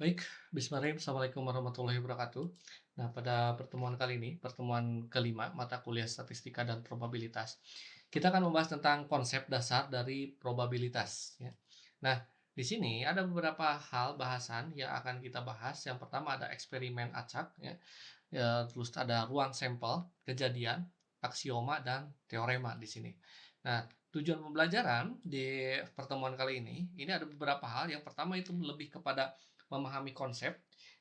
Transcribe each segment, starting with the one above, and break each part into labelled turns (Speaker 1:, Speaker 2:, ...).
Speaker 1: Baik, bismillahirrahmanirrahim. Assalamualaikum warahmatullahi wabarakatuh. Nah, pada pertemuan kali ini, pertemuan kelima mata kuliah statistika dan probabilitas, kita akan membahas tentang konsep dasar dari probabilitas. Ya. Nah, di sini ada beberapa hal bahasan yang akan kita bahas. Yang pertama ada eksperimen acak, terus ada ruang sampel, kejadian, aksioma, dan teorema di sini. Nah, tujuan pembelajaran di pertemuan kali ini ada beberapa hal. Yang pertama itu lebih kepada memahami konsep,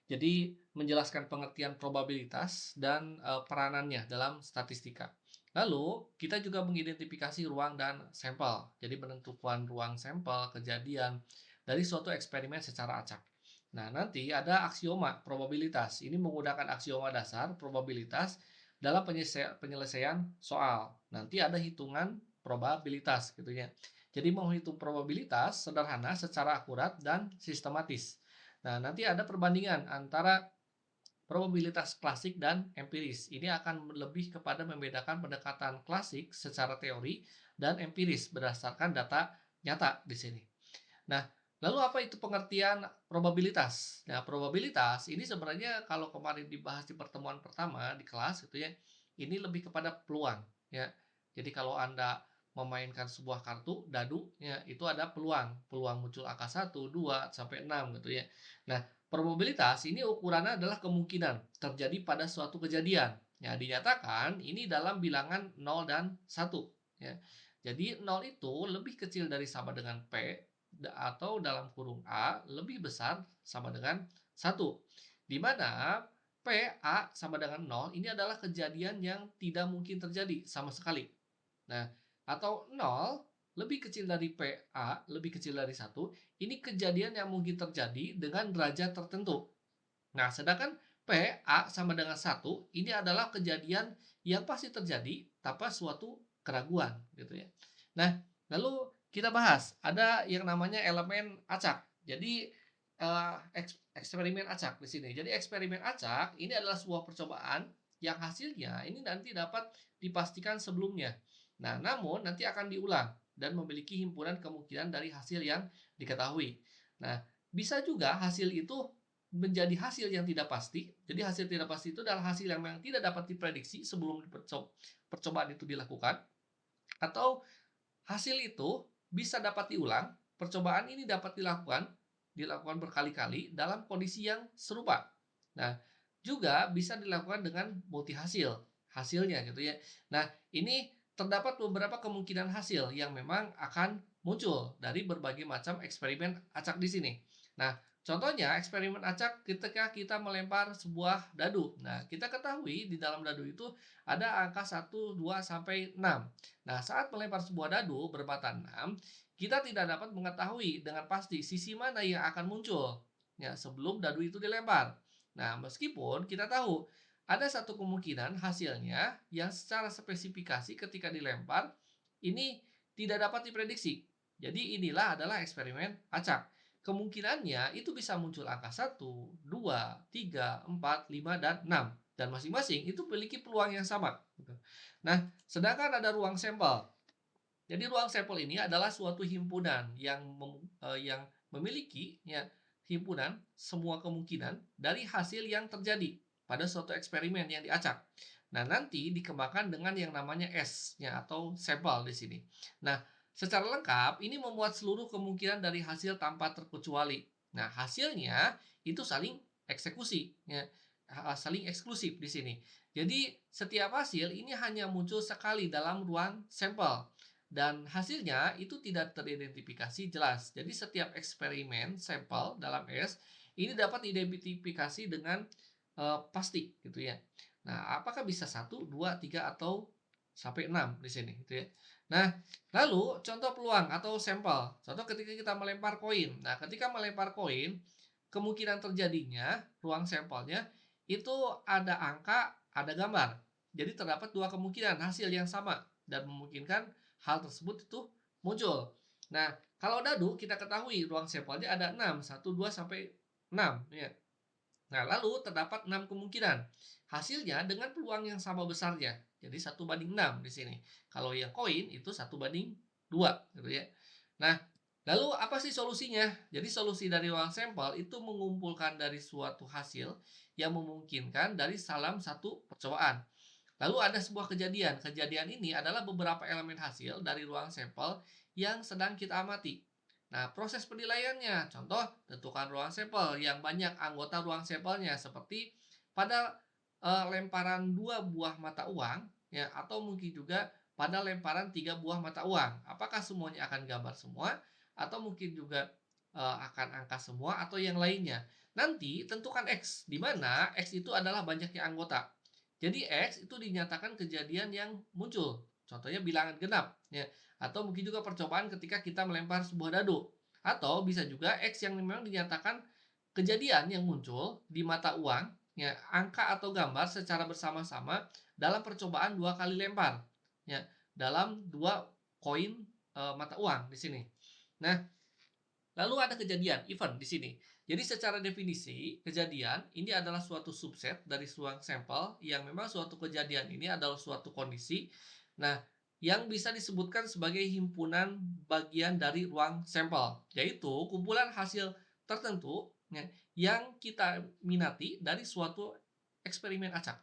Speaker 1: jadi menjelaskan pengertian probabilitas dan peranannya dalam statistika. Lalu, kita juga mengidentifikasi ruang dan sampel, jadi penentuan ruang sampel, kejadian dari suatu eksperimen secara acak. Nah, nanti ada aksioma probabilitas. Ini menggunakan aksioma dasar probabilitas dalam penyelesaian soal. Nanti ada hitungan probabilitas gitu ya. Jadi menghitung probabilitas sederhana secara akurat dan sistematis. Nah, nanti ada perbandingan antara probabilitas klasik dan empiris. Ini akan lebih kepada membedakan pendekatan klasik secara teori dan empiris berdasarkan data nyata di sini. Nah, lalu apa itu pengertian probabilitas? Nah, probabilitas ini sebenarnya kalau kemarin dibahas di pertemuan pertama di kelas gitu ya, ini lebih kepada peluang ya. Jadi kalau Anda memainkan sebuah kartu dadu ya, itu ada peluang. Peluang muncul angka 1, 2 sampai 6 gitu ya. Nah, probabilitas ini ukurannya adalah kemungkinan terjadi pada suatu kejadian. Ya, dinyatakan ini dalam bilangan 0 dan 1 ya. Jadi 0 itu lebih kecil dari sama dengan P atau dalam kurung A lebih besar sama dengan 1. Di mana P, A sama dengan 0 ini adalah kejadian yang tidak mungkin terjadi sama sekali. Nah, atau 0 lebih kecil dari P, A lebih kecil dari 1, ini kejadian yang mungkin terjadi dengan derajat tertentu. Nah, sedangkan P, A sama dengan 1 ini adalah kejadian yang pasti terjadi tanpa suatu keraguan gitu ya. Nah, lalu kita bahas ada yang namanya elemen acak. Jadi eksperimen acak di sini. Jadi eksperimen acak ini adalah sebuah percobaan yang hasilnya ini nanti dapat dipastikan sebelumnya. Nah, namun nanti akan diulang dan memiliki himpunan kemungkinan dari hasil yang diketahui. Nah, bisa juga hasil itu menjadi hasil yang tidak pasti. Jadi hasil tidak pasti itu adalah hasil yang memang tidak dapat diprediksi sebelum percobaan itu dilakukan, atau hasil itu bisa dapat diulang. Percobaan ini dapat dilakukan berkali-kali dalam kondisi yang serupa. Nah, juga bisa dilakukan dengan multi hasilnya gitu ya. Nah, ini terdapat beberapa kemungkinan hasil yang memang akan muncul dari berbagai macam eksperimen acak di sini. Nah, contohnya eksperimen acak ketika kita melempar sebuah dadu. Nah, kita ketahui di dalam dadu itu ada angka 1, 2 sampai 6. Nah, saat melempar sebuah dadu bermata 6, kita tidak dapat mengetahui dengan pasti sisi mana yang akan muncul ya sebelum dadu itu dilempar. Nah, meskipun kita tahu ada satu kemungkinan hasilnya yang secara spesifikasi ketika dilempar ini tidak dapat diprediksi. Jadi inilah adalah eksperimen acak. Kemungkinannya itu bisa muncul angka 1, 2, 3, 4, 5, dan 6. Dan masing-masing itu memiliki peluang yang sama. Nah, sedangkan ada ruang sampel. Jadi ruang sampel ini adalah suatu himpunan yang memiliki ya himpunan semua kemungkinan dari hasil yang terjadi pada suatu eksperimen yang diacak. Nah, nanti dikembangkan dengan yang namanya S ya atau sampel di sini. Nah, secara lengkap ini memuat seluruh kemungkinan dari hasil tanpa terkecuali. Nah, hasilnya itu saling eksekusi ya, saling eksklusif di sini. Jadi, setiap hasil ini hanya muncul sekali dalam ruang sampel dan hasilnya itu tidak teridentifikasi jelas. Jadi setiap eksperimen sampel dalam S ini dapat diidentifikasi dengan pasti gitu ya. Nah, apakah bisa 1, 2, 3 atau sampai 6 di sini gitu ya. Nah, lalu contoh peluang atau sampel. Contoh ketika kita melempar koin. Nah, ketika melempar koin, kemungkinan terjadinya ruang sampelnya itu ada angka, ada gambar. Jadi terdapat dua kemungkinan hasil yang sama dan memungkinkan hal tersebut itu muncul. Nah, kalau dadu kita ketahui ruang sampelnya ada 6, 1, 2 sampai 6 ya. Nah, lalu terdapat 6 kemungkinan. Hasilnya dengan peluang yang sama besarnya. Jadi 1 banding 6 di sini. Kalau yang koin itu 1 banding 2 gitu ya. Nah, Lalu apa sih solusinya? Jadi solusi dari ruang sampel itu mengumpulkan dari suatu hasil yang memungkinkan dari salah satu percobaan. Lalu ada sebuah kejadian. Kejadian ini adalah beberapa elemen hasil dari ruang sampel yang sedang kita amati. Nah, proses penilaiannya, contoh tentukan ruang sampel yang banyak anggota ruang sampelnya seperti pada lemparan dua buah mata uang, ya, atau mungkin juga pada lemparan tiga buah mata uang. Apakah semuanya akan gambar semua, atau mungkin juga akan angka semua, atau yang lainnya. Nanti tentukan X, di mana X itu adalah banyaknya anggota. Jadi X itu dinyatakan kejadian yang muncul. Contohnya bilangan genap, ya. Atau mungkin juga percobaan ketika kita melempar sebuah dadu. Atau bisa juga X yang memang dinyatakan kejadian yang muncul di mata uang, ya, angka atau gambar secara bersama-sama dalam percobaan dua kali lempar, ya, dalam dua koin mata uang di sini. Nah, lalu ada kejadian, event di sini. Jadi secara definisi, kejadian ini adalah suatu subset dari ruang sampel yang memang suatu kejadian ini adalah suatu kondisi. Nah, yang bisa disebutkan sebagai himpunan bagian dari ruang sampel, yaitu kumpulan hasil tertentu, ya, yang kita minati dari suatu eksperimen acak.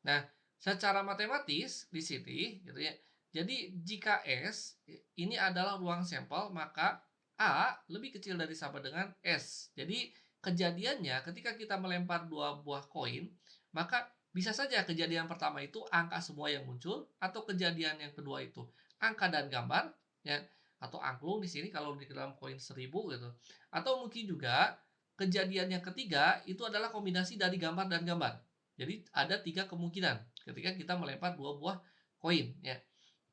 Speaker 1: Nah, secara matematis di sini, gitu ya. Jadi jika S ini adalah ruang sampel, maka A lebih kecil dari sama dengan S. Jadi kejadiannya ketika kita melempar dua buah koin, maka bisa saja kejadian pertama itu angka semua yang muncul, atau kejadian yang kedua itu angka dan gambar, ya, atau angklung di sini kalau di dalam koin 1000 gitu. Atau mungkin juga kejadian yang ketiga itu adalah kombinasi dari gambar dan gambar. Jadi ada tiga kemungkinan ketika kita melempar dua buah koin, ya.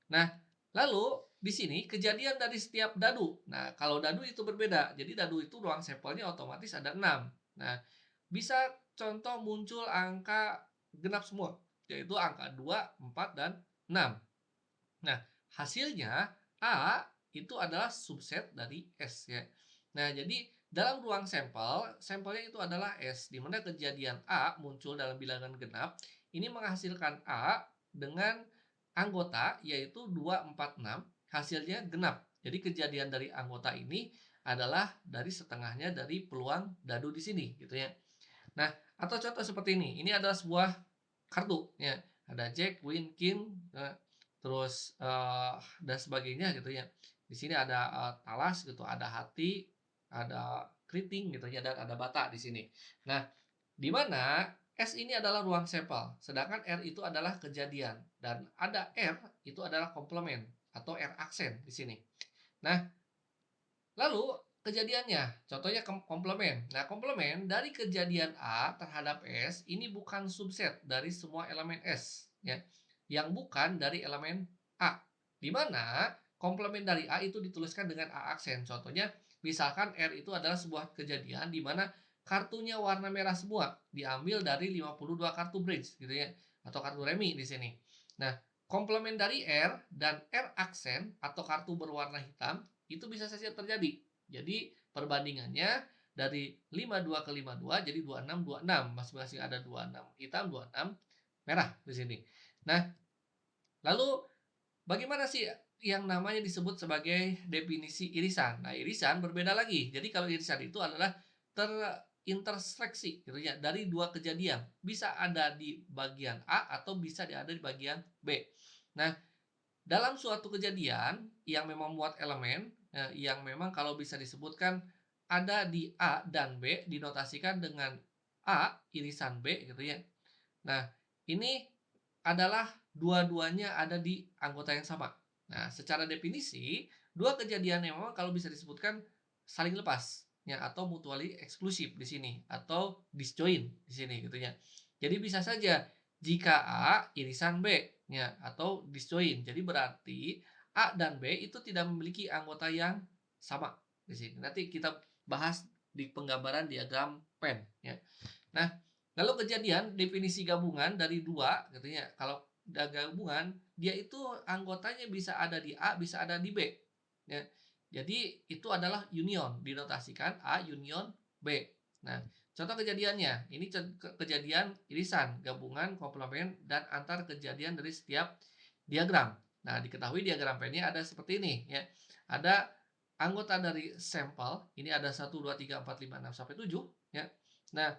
Speaker 1: Nah, lalu di sini kejadian dari setiap dadu. Nah, kalau dadu itu berbeda. Jadi dadu itu ruang sampelnya otomatis ada 6. Nah, bisa contoh muncul angka genap semua, yaitu angka 2, 4, dan 6. Nah, hasilnya A itu adalah subset dari S, ya. Nah, jadi dalam ruang sampel, sampelnya itu adalah S, di mana kejadian A muncul dalam bilangan genap, ini menghasilkan A dengan anggota yaitu 2, 4, 6, hasilnya genap. Jadi kejadian dari anggota ini adalah dari setengahnya dari peluang dadu di sini, gitu ya. Nah, atau contoh seperti ini adalah sebuah kartu, ya. Ada Jack, Queen, King, terus dan sebagainya gitu ya. Di sini ada talas gitu, ada hati, ada keriting gitu ya, dan ada bata di sini. Nah, di mana S ini adalah ruang sampel, sedangkan R itu adalah kejadian, dan ada R itu adalah komplement atau R aksen di sini. Nah, lalu kejadiannya, contohnya komplement. Nah, komplement dari kejadian A terhadap S ini bukan subset dari semua elemen S, ya, yang bukan dari elemen A. Di mana komplement dari A itu dituliskan dengan A aksen. Contohnya, misalkan R itu adalah sebuah kejadian di mana kartunya warna merah semua, diambil dari 52 kartu bridge gitu ya, atau kartu remi di sini. Nah, komplement dari R dan R aksen atau kartu berwarna hitam itu bisa saja terjadi. Jadi perbandingannya dari 52 ke 52 jadi 26 26, masing-masing ada 26 hitam, 26 merah di sini. Nah, lalu bagaimana sih yang namanya disebut sebagai definisi irisan? Nah, irisan berbeda lagi. Jadi kalau irisan itu adalah terinterseksi gitu ya dari dua kejadian. Bisa ada di bagian A atau bisa ada di bagian B. Nah, dalam suatu kejadian yang memang muat elemen yang memang kalau bisa disebutkan ada di A dan B dinotasikan dengan A irisan B gitu ya. Nah, ini adalah dua-duanya ada di anggota yang sama. Nah, secara definisi, dua kejadian yang memang kalau bisa disebutkan saling lepas ya, atau mutually eksklusif di sini, atau disjoint di sini gitu ya. Jadi bisa saja jika A irisan B ya, atau disjoint. Jadi berarti A dan B itu tidak memiliki anggota yang sama di sini. Nanti kita bahas di penggambaran diagram Venn ya. Nah, lalu kejadian definisi gabungan dari dua gitu ya. Kalau gabungan, dia itu anggotanya bisa ada di A, bisa ada di B. Ya. Jadi itu adalah union, dinotasikan A union B. Nah, contoh kejadiannya, ini kejadian irisan, gabungan, komplement, dan antar kejadian dari setiap diagram. Nah, diketahui diagram Venn-nya ada seperti ini ya. Ada anggota dari sampel ini ada 1, 2, 3, 4, 5, 6 sampai 7 ya. Nah,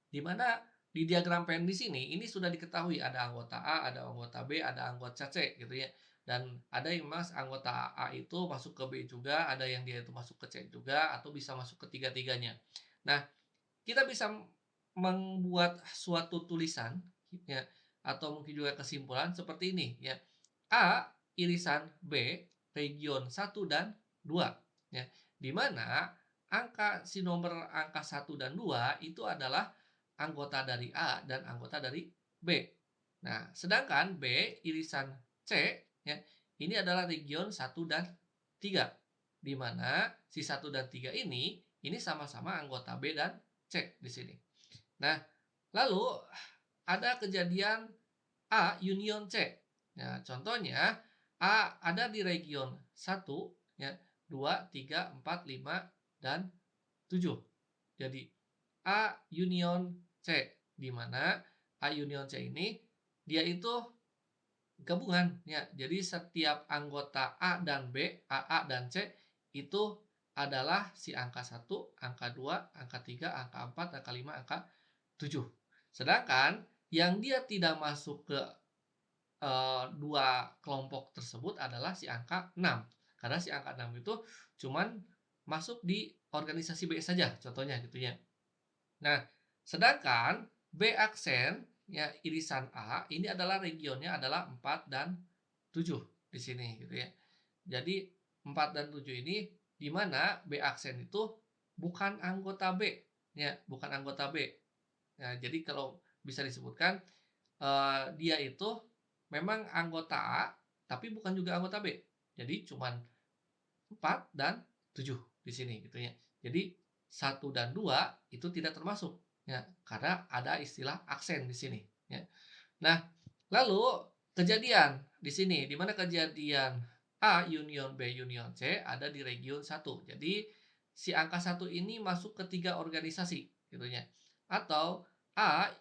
Speaker 1: di mana di diagram pen di sini ini sudah diketahui ada anggota A, ada anggota B, ada anggota C gitu ya. Dan ada yang mas anggota A itu masuk ke B juga, ada yang dia itu masuk ke C juga, atau bisa masuk ke tiga-tiganya. Nah, kita bisa membuat suatu tulisan ya, atau mungkin juga kesimpulan seperti ini ya. A irisan B region 1 dan 2 ya. Di mana si nomor angka 1 dan 2 itu adalah anggota dari A dan anggota dari B. Nah, sedangkan B irisan C ya, ini adalah region 1 dan 3. Di mana si 1 dan 3 ini sama-sama anggota B dan C di sini. Nah, lalu ada kejadian A union C. Nah, contohnya A ada di region 1 ya, 2, 3, 4, 5 dan 7. Jadi A union C, di mana A union C ini dia itu gabungan ya. Jadi setiap anggota A dan B, AA dan C itu adalah si angka 1, angka 2, angka 3, angka 4, angka 5, angka 7. Sedangkan yang dia tidak masuk ke dua kelompok tersebut adalah si angka 6. Karena si angka 6 itu cuman masuk di organisasi B saja contohnya gitu ya. Nah, sedangkan B aksen ya irisan A ini adalah regionnya adalah 4 dan 7 di sini gitu ya. Jadi 4 dan 7 ini di mana B aksen itu bukan anggota B ya, bukan anggota B. Nah, jadi kalau bisa disebutkan dia itu memang anggota A tapi bukan juga anggota B. Jadi cuman 4 dan 7 di sini gitu ya. Jadi 1 dan 2 itu tidak termasuk ya karena ada istilah aksen di sini ya. Nah, lalu kejadian di sini di mana kejadian A union B union C ada di region 1. Jadi si angka 1 ini masuk ke 3 organisasi gitu ya. Atau A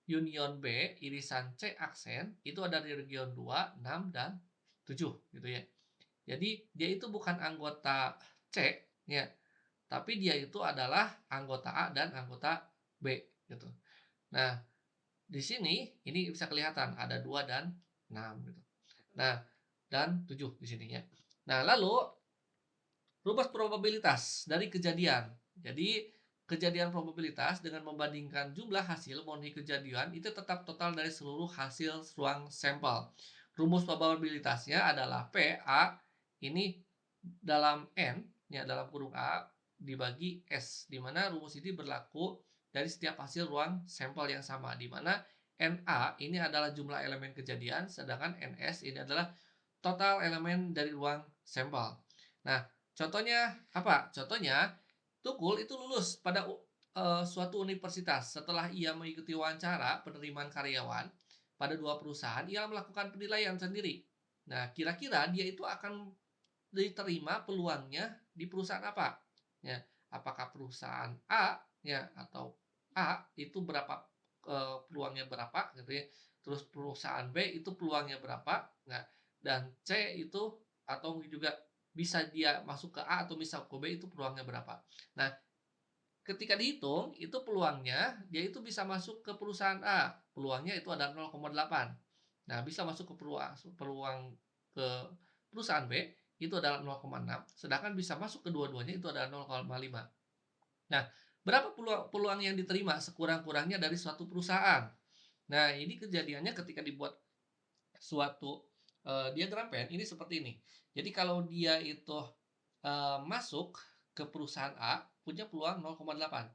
Speaker 1: union B irisan C aksen itu ada di region 2, 6 dan 7 gitu ya. Jadi dia itu bukan anggota C ya, tapi dia itu adalah anggota A dan anggota B gitu. Nah, di sini ini bisa kelihatan ada 2 dan 6 gitu. Nah, dan 7 di sini ya. Nah, lalu rumus probabilitas dari kejadian. Jadi kejadian probabilitas dengan membandingkan jumlah hasil memenuhi kejadian itu tetap total dari seluruh hasil ruang sampel. Rumus probabilitasnya adalah PA ini dalam N ya dalam kurung A dibagi S, di mana rumus ini berlaku dari setiap hasil ruang sampel yang sama, di mana NA ini adalah jumlah elemen kejadian, sedangkan NS ini adalah total elemen dari ruang sampel. Nah, contohnya apa? Contohnya Tukul itu lulus pada suatu universitas. Setelah ia mengikuti wawancara penerimaan karyawan pada 2 perusahaan, ia melakukan penilaian sendiri. Nah, kira-kira dia itu akan diterima peluangnya di perusahaan apa? Ya, apakah perusahaan A ya atau A itu berapa peluangnya berapa gitu ya. Terus perusahaan B itu peluangnya berapa? Nah, dan C itu atau juga bisa dia masuk ke A atau bisa ke B itu peluangnya berapa. Nah, ketika dihitung itu peluangnya dia itu bisa masuk ke perusahaan A, peluangnya itu ada 0,8. Nah, bisa masuk ke peluang ke perusahaan B itu adalah 0,6, sedangkan bisa masuk kedua-duanya itu adalah 0,5. Nah, berapa peluang yang diterima sekurang-kurangnya dari suatu perusahaan? Nah, ini kejadiannya ketika dibuat suatu diagram pen ini seperti ini. Jadi kalau dia itu masuk ke perusahaan A punya peluang 0,8,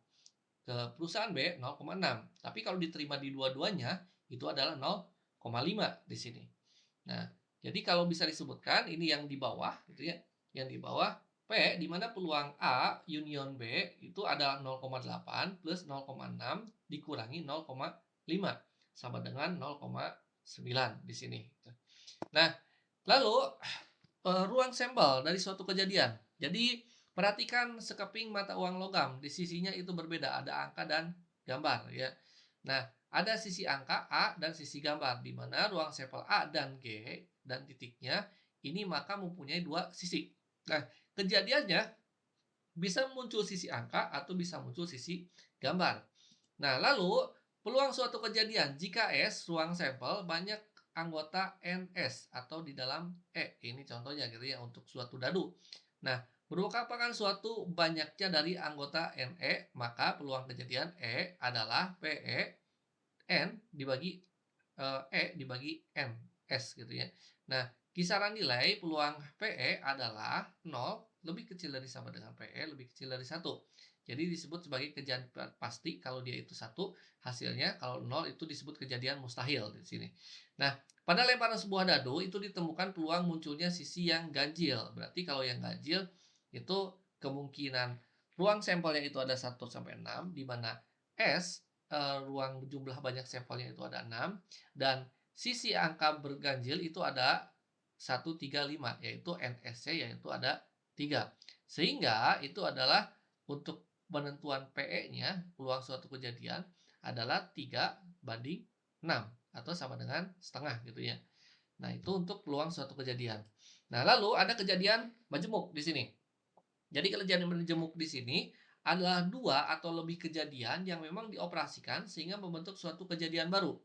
Speaker 1: ke perusahaan B 0,6. Tapi kalau diterima di dua-duanya itu adalah 0,5 di sini. Nah, jadi kalau bisa disebutkan ini yang di bawah gitu ya. Yang di bawah P di mana peluang A union B itu adalah 0,8 plus 0,6 dikurangi 0,5 sama dengan 0,9 di sini. Nah, lalu ruang sampel dari suatu kejadian. Jadi perhatikan sekeping mata uang logam, di sisinya itu berbeda, ada angka dan gambar ya. Nah, ada sisi angka A dan sisi gambar, di mana ruang sampel A dan G dan titiknya ini maka mempunyai dua sisi. Nah, kejadiannya bisa muncul sisi angka atau bisa muncul sisi gambar. Nah, lalu peluang suatu kejadian jika S, ruang sampel, banyak anggota NS atau di dalam E. Ini contohnya gitu ya untuk suatu dadu. Nah, merupakan suatu banyaknya dari anggota NE, maka peluang kejadian E adalah PE N dibagi E dibagi N S gitu ya. Nah, kisaran nilai peluang PE adalah 0 lebih kecil dari sama dengan PE lebih kecil dari 1. Jadi disebut sebagai kejadian pasti kalau dia itu 1, hasilnya kalau 0 itu disebut kejadian mustahil di sini. Nah, pada lemparan sebuah dadu itu ditemukan peluang munculnya sisi yang ganjil. Berarti kalau yang ganjil itu kemungkinan ruang sampelnya itu ada 1 sampai 6 di mana S ruang jumlah banyak sampelnya itu ada 6 dan sisi angka berganjil itu ada 1, 3, 5 yaitu NSC yaitu ada 3. Sehingga itu adalah untuk penentuan PE-nya peluang suatu kejadian adalah 3/6 atau sama dengan setengah gitu ya. Nah, itu untuk peluang suatu kejadian. Nah, lalu ada kejadian majemuk di sini. Jadi kejadian majemuk di sini adalah 2 atau lebih kejadian yang memang dioperasikan sehingga membentuk suatu kejadian baru.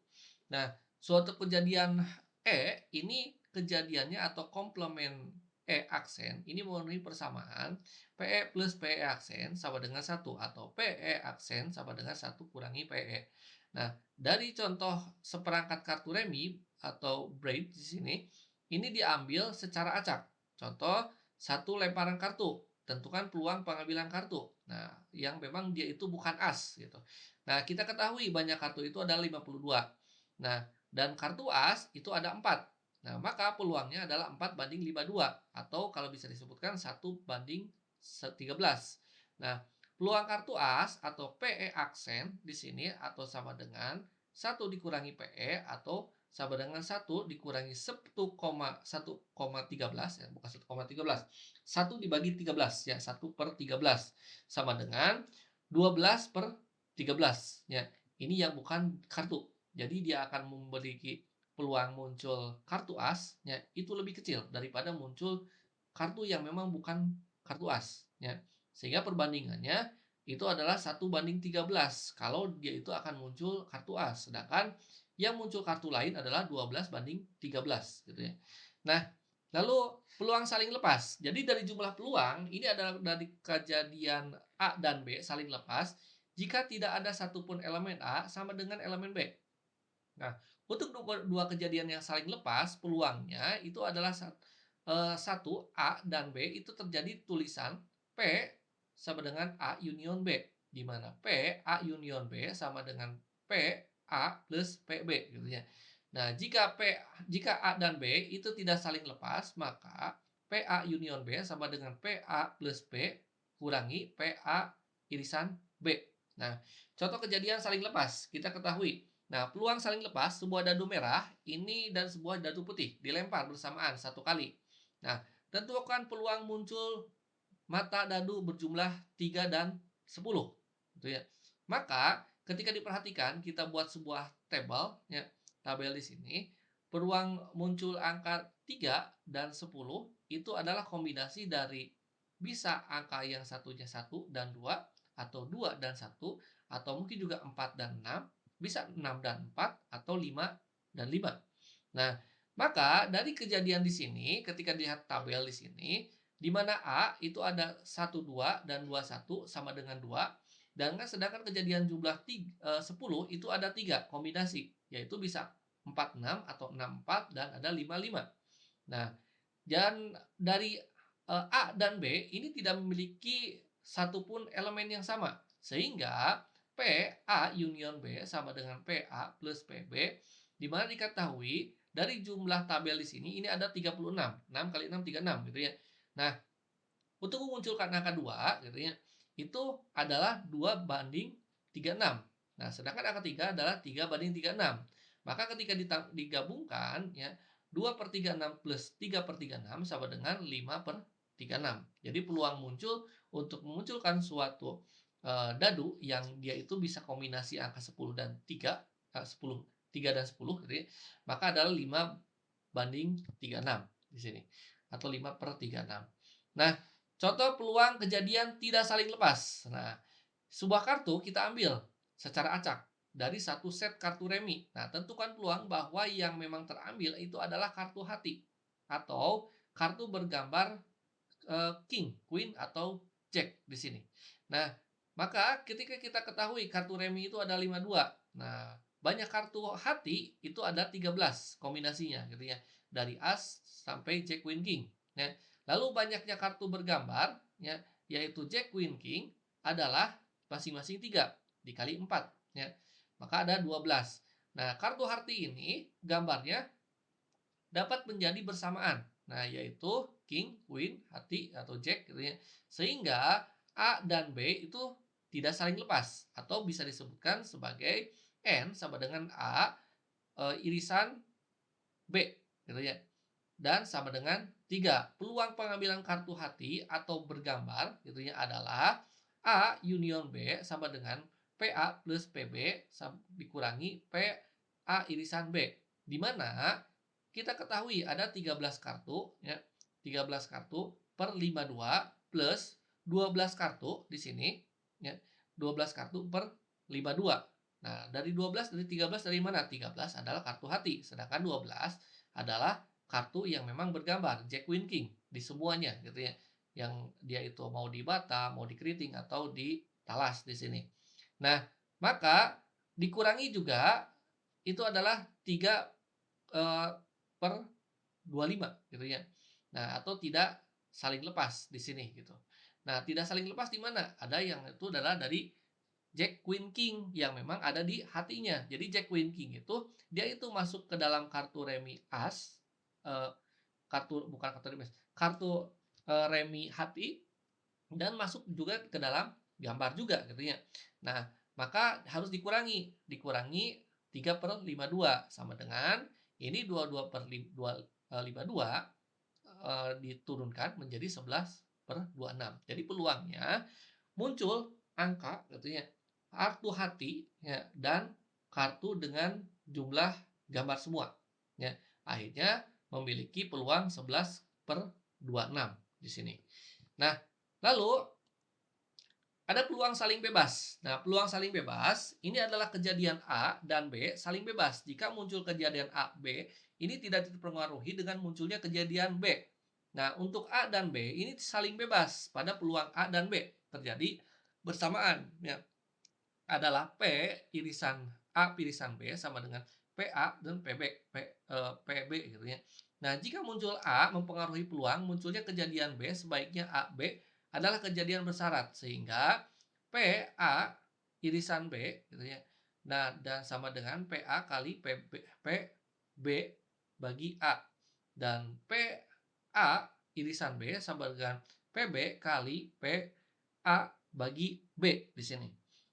Speaker 1: Nah, suatu kejadian E ini kejadiannya atau komplement E aksen ini memenuhi persamaan PE plus PE aksen sama dengan 1 atau PE aksen sama dengan 1 kurangi PE. Nah, dari contoh seperangkat kartu remi atau braid di sini, ini diambil secara acak. Contoh, satu lemparan kartu, tentukan peluang pengambilan kartu. Nah, yang memang dia itu bukan as gitu. Nah, kita ketahui banyak kartu itu ada 52. Nah, dan kartu as itu ada 4. Nah, maka peluangnya adalah 4/52 atau kalau bisa disebutkan 1/13. Nah, peluang kartu as atau PE aksen di sini atau sama dengan 1 dikurangi PE atau sama dengan 1 dikurangi 1,13 ya, bukan 1,13. 1 dibagi 13 ya, 1/13 sama dengan 12/13 ya. Ini yang bukan kartu. Jadi dia akan memiliki peluang muncul kartu as ya, itu lebih kecil daripada muncul kartu yang memang bukan kartu as ya. Sehingga perbandingannya itu adalah 1/13 kalau dia itu akan muncul kartu as. Sedangkan yang muncul kartu lain adalah 12/13 gitu ya. Nah, lalu peluang saling lepas. Jadi dari jumlah peluang ini adalah dari kejadian A dan B saling lepas jika tidak ada satupun elemen A sama dengan elemen B. Nah, untuk dua kejadian yang saling lepas, peluangnya itu adalah satu A dan B itu terjadi tulisan P sama dengan A union B, di mana P A union B sama dengan P A plus PB gitu ya. Nah, jika A dan B itu tidak saling lepas, maka PA union B sama dengan PA plus B kurangi PA irisan B. Nah, contoh kejadian saling lepas kita ketahui. Nah, peluang saling lepas sebuah dadu merah ini dan sebuah dadu putih dilempar bersamaan satu kali. Nah, tentukan peluang muncul mata dadu berjumlah 3 dan 10 gitu ya. Maka ketika diperhatikan kita buat sebuah tabel ya, tabel di sini peluang muncul angka 3 dan 10 itu adalah kombinasi dari bisa angka yang satunya 1 dan 2 atau 2 dan 1 atau mungkin juga 4 dan 6, bisa 6 dan 4 atau 5 dan 5. Nah, maka dari kejadian di sini ketika dilihat tabel di sini di mana A itu ada 12 dan 21 sama dengan 2 dan sedangkan kejadian jumlah 10 itu ada 3 kombinasi yaitu bisa 46 atau 64 dan ada 55. Nah, dan dari A dan B ini tidak memiliki satupun elemen yang sama sehingga P A union B sama dengan PA plus PB di mana diketahui dari jumlah tabel di sini ini ada 36. 6 kali 6 36 gitu ya. Nah, untuk memunculkan angka 2 gitu ya, itu adalah 2/36. Nah, sedangkan angka 3 adalah 3/36. Maka ketika digabungkan ya, 2/36 plus 3/36 sama dengan 5/36. Jadi peluang muncul untuk memunculkan suatu dadu yang dia itu bisa kombinasi angka 10 dan 3, 10, 3 dan 10 gitu ya, maka adalah 5/36 di sini atau 5/36. Nah, contoh peluang kejadian tidak saling lepas. Nah, sebuah kartu kita ambil secara acak dari satu set kartu remi. Nah, tentukan peluang bahwa yang memang terambil itu adalah kartu hati atau kartu bergambar king, queen atau jack di sini. Nah, maka ketika kita ketahui kartu remi itu ada 52. Nah, banyak kartu hati itu ada 13 kombinasinya gitu ya. Dari as sampai jack, queen, king. Ya. Lalu banyaknya kartu bergambar ya, yaitu jack, queen, king adalah masing-masing 3 dikali 4 ya. Maka ada 12. Nah, kartu hati ini gambarnya dapat menjadi bersamaan. Nah, yaitu king, queen, hati atau jack gitu ya. Sehingga A dan B itu tidak saling lepas atau bisa disebutkan sebagai N sama dengan A irisan B gitu ya. Dan sama dengan 3. Peluang pengambilan kartu hati atau bergambar gitu ya adalah A union B sama dengan PA plus PB dikurangi PA irisan B. Di mana kita ketahui ada 13 kartu ya. 13 kartu per 52 plus 12 kartu di sini ya. 12 kartu per 52. Nah, dari 12 dari 13 dari mana? 13 adalah kartu hati, sedangkan 12 adalah kartu yang memang bergambar Jack, Queen, King di semuanya gitu ya. Yang dia itu mau di bata, mau di keriting atau di talas di sini. Nah, maka dikurangi juga itu adalah 3 per 25 gitu ya. Nah, atau tidak saling lepas di sini gitu. Nah, tidak saling lepas di mana? Ada yang itu adalah dari Jack, Queen, King yang memang ada di hatinya. Jadi Jack, Queen, King itu dia itu masuk ke dalam kartu remi as, eh, kartu bukan kartu remi, kartu remi hati dan masuk juga ke dalam gambar juga gitu ya. Nah, maka harus dikurangi 3 per 52 sama dengan ini 22 per 52 diturunkan menjadi 11 per 26. Jadi peluangnya muncul angka gitu ya, kartu hati ya, dan kartu dengan jumlah gambar semua ya. Akhirnya memiliki peluang 11 per 26 di sini. Nah, lalu ada peluang saling bebas. Nah, peluang saling bebas ini adalah kejadian A dan B saling bebas. Jika muncul kejadian A, B, ini tidak dipengaruhi dengan munculnya kejadian B. Nah, untuk A dan B ini saling bebas pada peluang A dan B terjadi bersamaan. Ya, adalah P irisan A irisan B sama dengan PA dan PB gitu ya. Nah, jika muncul A mempengaruhi peluang munculnya kejadian B, sebaiknya A, B adalah kejadian bersyarat sehingga PA irisan B gitu ya. Nah, dan sama dengan PA kali PB bagi A dan PA irisan B sama dengan PB kali PA bagi B di sini.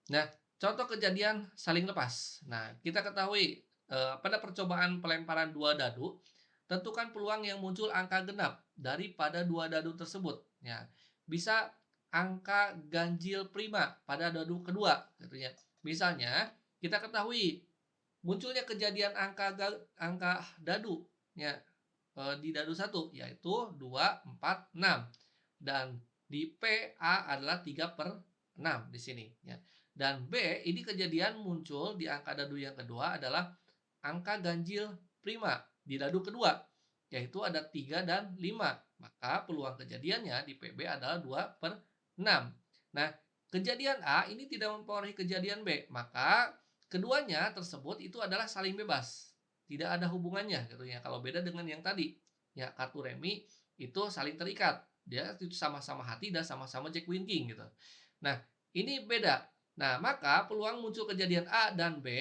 Speaker 1: Nah, contoh kejadian saling lepas. Nah, kita ketahui pada percobaan pelemparan dua dadu, tentukan peluang yang muncul angka genap daripada dua dadu tersebut. Ya, bisa angka ganjil prima pada dadu kedua, gitu ya. Misalnya, kita ketahui munculnya kejadian angka dadu ya di dadu 1 yaitu 2, 4, 6 dan di PA adalah 3 per 6 di sini ya. Dan B ini kejadian muncul di angka dadu yang kedua adalah angka ganjil prima di dadu kedua yaitu ada 3 dan 5. Maka peluang kejadiannya di PB adalah 2 per 6. Nah, kejadian A ini tidak mempengaruhi kejadian B, maka keduanya tersebut itu adalah saling bebas. Tidak ada hubungannya gitu ya. Kalau beda dengan yang tadi, ya kartu remi itu saling terikat. Dia itu sama-sama hati dan sama-sama Jack, Queen, King gitu. Nah, ini beda. Nah, maka peluang muncul kejadian A dan B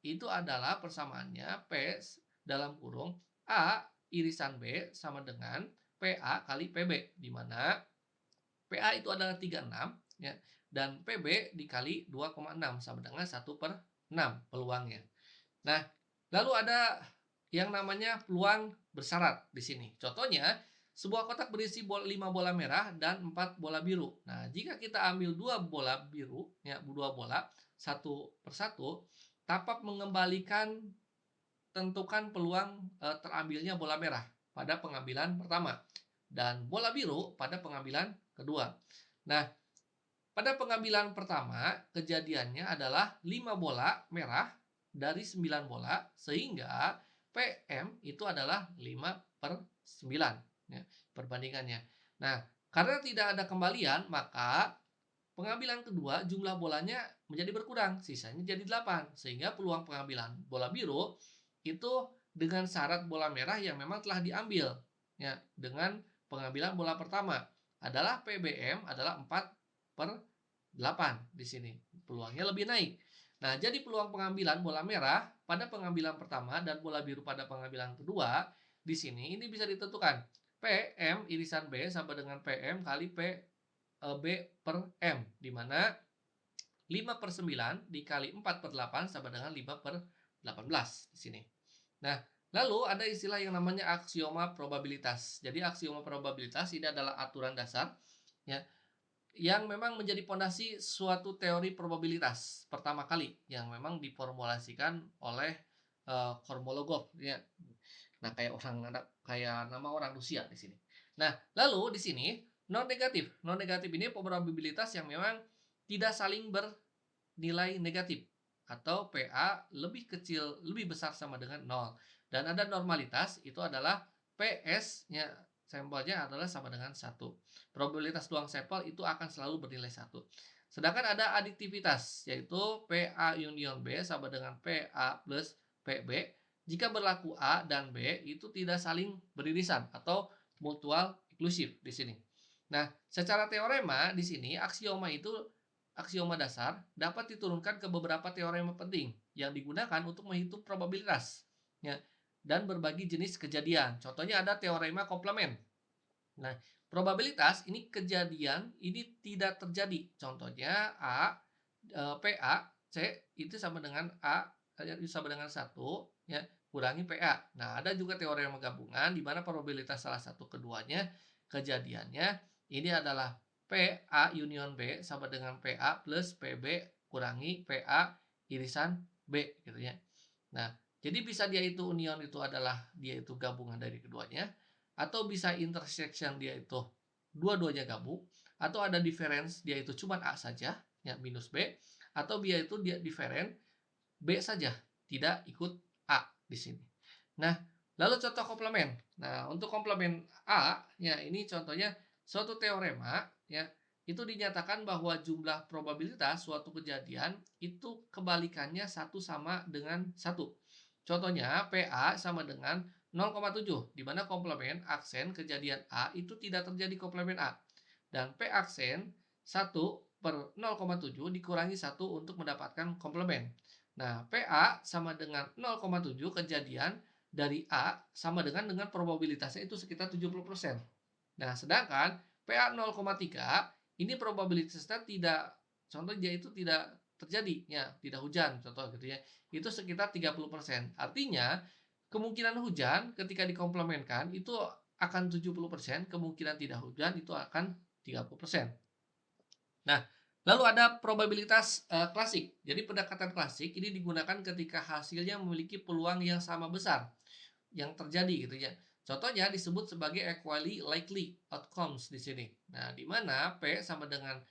Speaker 1: itu adalah persamaannya P dalam kurung A irisan B sama dengan PA kali PB, di mana PA itu adalah 36 ya, dan PB dikali 2,6 sama dengan 1 per 6 peluangnya. Nah, lalu ada yang namanya peluang bersyarat di sini. Contohnya, sebuah kotak berisi 5 bola merah dan 4 bola biru. Nah, jika kita ambil 2 bola biru, ya, 2 bola, satu persatu, dapat mengembalikan tentukan peluang terambilnya bola merah pada pengambilan pertama. dan bola biru pada pengambilan kedua. Nah, pada pengambilan pertama, kejadiannya adalah 5 bola merah dari 9 bola, sehingga PM itu adalah 5/9, ya, perbandingannya. Nah, karena tidak ada kembalian, maka pengambilan kedua jumlah bolanya menjadi berkurang, sisanya jadi 8, sehingga peluang pengambilan bola biru itu dengan syarat bola merah yang memang telah diambil, ya, dengan pengambilan bola pertama adalah PBM adalah 4/8 di sini. Peluangnya lebih naik. Nah, jadi peluang pengambilan bola merah pada pengambilan pertama dan bola biru pada pengambilan kedua di sini ini bisa ditentukan. PM irisan B sama dengan PM kali B per M, di mana 5/9 dikali 4/8 sama dengan 5/18 di sini. Nah, lalu ada istilah yang namanya aksioma probabilitas. Jadi aksioma probabilitas ini adalah aturan dasar, ya, yang memang menjadi pondasi suatu teori probabilitas pertama kali yang memang diformulasikan oleh Kolmogorov, ya. Nah, kayak nama orang Rusia di sini. Nah, lalu di sini non negatif. Non negatif ini probabilitas yang memang tidak saling bernilai negatif atau PA lebih kecil, lebih besar sama dengan 0. Dan ada normalitas, itu adalah PS-nya sampelnya adalah sama dengan 1. Probabilitas peluang sampel itu akan selalu bernilai 1. Sedangkan ada aditivitas, yaitu PA union B sama dengan PA plus PB jika berlaku A dan B itu tidak saling beririsan atau mutual eksklusif di sini. Nah, secara teorema di sini aksioma dasar dapat diturunkan ke beberapa teorema penting yang digunakan untuk menghitung probabilitas, ya, dan berbagi jenis kejadian. Contohnya ada teorema komplement. Nah, probabilitas ini kejadian ini tidak terjadi. Contohnya PA C itu sama dengan A itu sama dengan 1, ya, kurangi PA. Nah, ada juga teorema gabungan di mana probabilitas salah satu keduanya kejadiannya ini adalah PA union B sama dengan PA plus PB kurangi PA irisan B gitu ya. Nah, jadi bisa dia itu union itu adalah dia itu gabungan dari keduanya, atau bisa intersection dia itu dua-duanya gabung, atau ada difference dia itu cuma A saja, ya, minus B, atau dia itu dia different B saja, tidak ikut A di sini. Nah, lalu contoh komplement. Nah, untuk komplement A, ya, ini contohnya suatu teorema, ya, itu dinyatakan bahwa jumlah probabilitas suatu kejadian itu kebalikannya satu sama dengan 1. Contohnya PA sama dengan 0,7, di mana komplement aksen kejadian A itu tidak terjadi komplement A. Dan P aksen 1/0,7 dikurangi 1 untuk mendapatkan komplement. Nah, PA sama dengan 0,7 kejadian dari A sama dengan probabilitasnya itu sekitar 70%. Nah, sedangkan PA 0,3 ini probabilitasnya tidak, contoh dia itu tidak terjadi, ya, tidak hujan, contoh gitu ya. Itu sekitar 30%. Artinya, kemungkinan hujan ketika dikomplementkan itu akan 70%, kemungkinan tidak hujan itu akan 30%. Nah, lalu ada probabilitas klasik. Jadi pendekatan klasik ini digunakan ketika hasilnya memiliki peluang yang sama besar yang terjadi gitu ya. Contohnya disebut sebagai equally likely outcomes di sini. Nah, di mana P sama dengan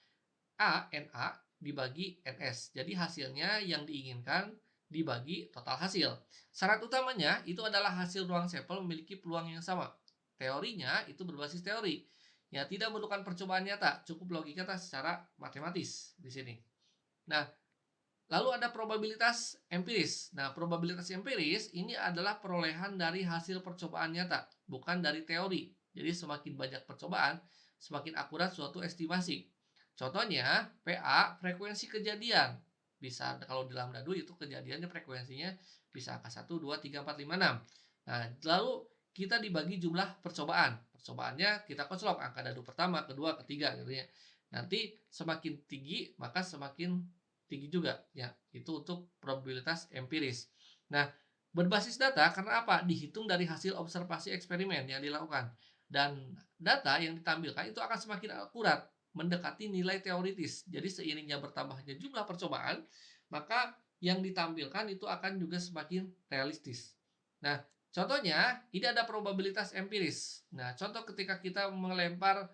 Speaker 1: NA dibagi NS. Jadi hasilnya yang diinginkan dibagi total hasil. Syarat utamanya itu adalah hasil ruang sampel memiliki peluang yang sama. Teorinya itu berbasis teori. Ya, tidak memerlukan percobaan nyata, cukup logika secara matematis di sini. Nah, lalu ada probabilitas empiris. Nah, probabilitas empiris ini adalah perolehan dari hasil percobaan nyata, bukan dari teori. Jadi semakin banyak percobaan, semakin akurat suatu estimasi. Contohnya, PA frekuensi kejadian. Bisa kalau di lambda 2 itu kejadiannya frekuensinya bisa angka 1, 2, 3, 4, 5, 6. Nah, lalu kita dibagi jumlah percobaan. Percobaannya kita konslok angka dadu pertama, kedua, ketiga gitu ya. Nanti semakin tinggi maka semakin tinggi juga, ya, itu untuk probabilitas empiris. Nah, berbasis data karena apa? Dihitung dari hasil observasi eksperimen yang dilakukan, dan data yang ditampilkan itu akan semakin akurat mendekati nilai teoritis. Jadi seiringnya bertambahnya jumlah percobaan, maka yang ditampilkan itu akan juga semakin realistis. Nah, Contohnya, ini ada probabilitas empiris. Nah, contoh ketika kita melempar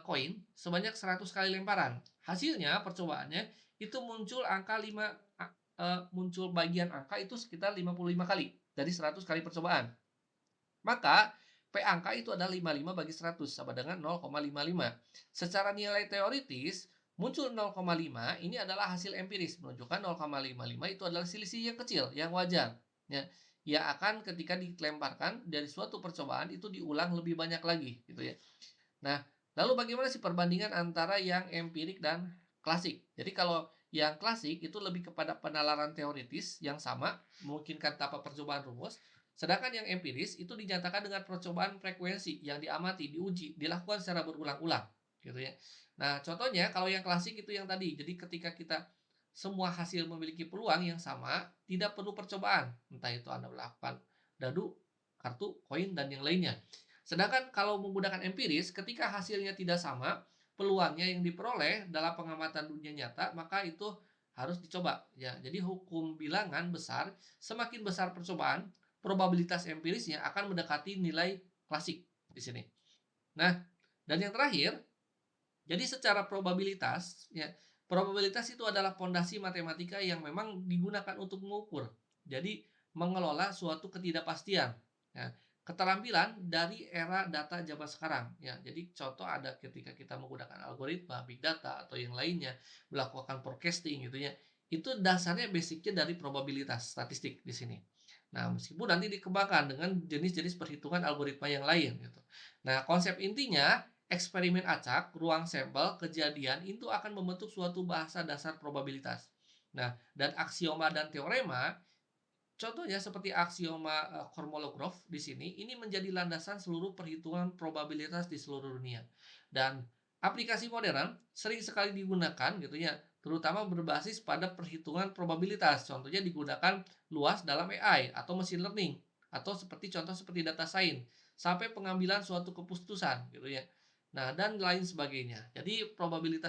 Speaker 1: koin sebanyak 100 kali lemparan. Hasilnya, percobaannya, itu muncul angka 5, muncul bagian angka itu sekitar 55 kali dari 100 kali percobaan. Maka P angka itu adalah 55 bagi 100 sama dengan 0,55. Secara nilai teoritis, muncul 0,5 ini adalah hasil empiris, menunjukkan 0,55 itu adalah selisih yang kecil, yang wajar. Ya, ya akan ketika dilemparkan dari suatu percobaan itu diulang lebih banyak lagi, gitu ya. Nah, lalu bagaimana sih perbandingan antara yang empirik dan klasik? Jadi kalau yang klasik itu lebih kepada penalaran teoritis yang sama, memungkinkan tanpa percobaan rumus, sedangkan yang empiris itu dinyatakan dengan percobaan frekuensi yang diamati, diuji, dilakukan secara berulang-ulang, gitu ya. Nah, contohnya kalau yang klasik itu yang tadi. Jadi ketika kita semua hasil memiliki peluang yang sama, tidak perlu percobaan. Entah itu Anda melakukan dadu, kartu, koin, dan yang lainnya. Sedangkan kalau menggunakan empiris, ketika hasilnya tidak sama, peluangnya yang diperoleh dalam pengamatan dunia nyata, maka itu harus dicoba. Ya, jadi hukum bilangan besar, semakin besar percobaan, probabilitas empirisnya akan mendekati nilai klasik di sini. Nah, dan yang terakhir, jadi secara probabilitas, ya, probabilitas itu adalah pondasi matematika yang memang digunakan untuk mengukur. Jadi mengelola suatu ketidakpastian. Ya, keterampilan dari era data zaman sekarang. Ya, jadi contoh ada ketika kita menggunakan algoritma, big data atau yang lainnya, melakukan forecasting gitu ya. Itu dasarnya basicnya dari probabilitas statistik di sini. Nah, meskipun nanti dikembangkan dengan jenis-jenis perhitungan algoritma yang lain gitu. Nah, konsep intinya eksperimen acak, ruang sampel, kejadian itu akan membentuk suatu bahasa dasar probabilitas. Nah, dan aksioma dan teorema, contohnya seperti aksioma Kolmogorov di sini, ini menjadi landasan seluruh perhitungan probabilitas di seluruh dunia. Dan aplikasi modern sering sekali digunakan gitu ya, terutama berbasis pada perhitungan probabilitas. Contohnya digunakan luas dalam AI atau machine learning atau seperti contoh seperti data science sampai pengambilan suatu keputusan gitu ya. Nah, dan lain sebagainya. Jadi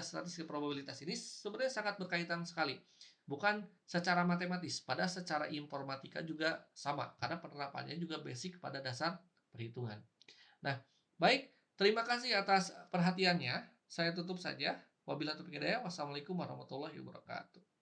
Speaker 1: statistik probabilitas ini sebenarnya sangat berkaitan sekali. Bukan secara matematis, pada secara informatika juga sama, karena penerapannya juga basic pada dasar perhitungan. Nah, baik, terima kasih atas perhatiannya. Saya tutup saja. Wabillahi taufiq hidayah. Wassalamualaikum warahmatullahi wabarakatuh.